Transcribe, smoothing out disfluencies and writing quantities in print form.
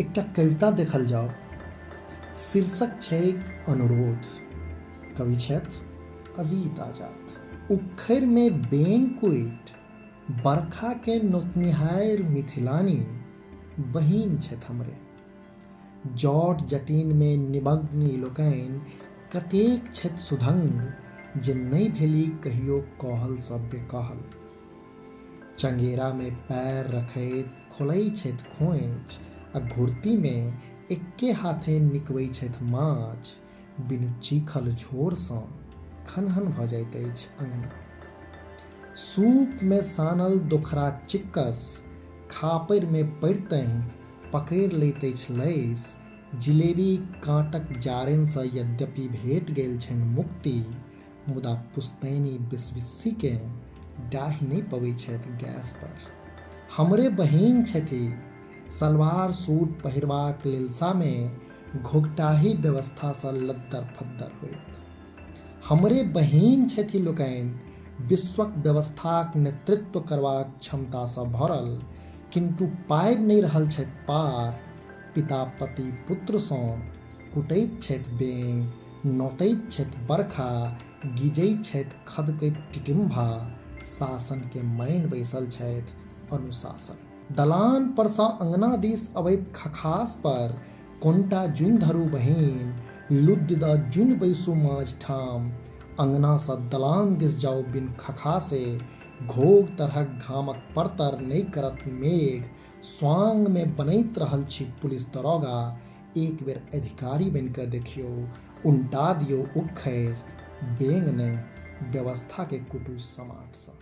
एकटा कविता देखल जाओ। शीर्षक छैक अनुरोध। कवि छथि अजीत आजाद। उखड़ि में बेंग कुइट बरखा के नोतनिहारि मिथिलानी बहिन छथि हमरे। जट जटिन में निमग्न ई लोकनि कतेक छथि सुधंग जे नहि भेली कहियो कहल सब बेकहल। चंगेरा में पैर रखैत खोलै छथि खोइछ आ घुर्ती में एक्के हाथे निकबै छथि माछ। बिनु चीखल झोरसँ खनहन भऽ जाइत अछि अंगना। सूप में सानल दोखरा चिक्कस खापरि में पड़ितहि पकड़ि लैत अछि लैस। जिलेबी काँटक जारनिसँ यद्यपि भेट गेल छनि मुक्ति, मुदा पुस्तैनी बिसबिस्सीके डाहि नहि पबै छथि गैस पर। हमरे बहिन छथि सलवार सूट पहिरबाक लेलसामे घोघटाही व्यवस्थासँ लद्दर फद्दर होइत। हमरे बहिन छथि लोकनि विश्वक व्यवस्थाक नेतृत्व करबाक क्षमतासँ भरल, किन्तु पाबि नहि रहल छथि पार। पिता पति पुत्रसँ कुटैत छथि बेंग, नोतैत छथि बरखा, गिजैत छथि खदकैत टिटिम्भा। शासन के मानि बैसल छथि अनुशासन। दलान पर सँ अंगना दिस अबैत खखास पर कोनटा जुनि धरू बहिन, लुद्धि दऽ जुनि बैसू माझ ठाम। अंगना सँ दलान दिस जाउ बिन खखासे, घोघ तरहक घामक परतर नहि करत मेघ। स्वांग में बनैत रहल छी पुलिस दरोगा, एक बेर अधिकारी बनि कऽ देखियौ। उनटा दियौ उखड़ि बेंग नहि व्यवस्था के कुटू समाट सँ।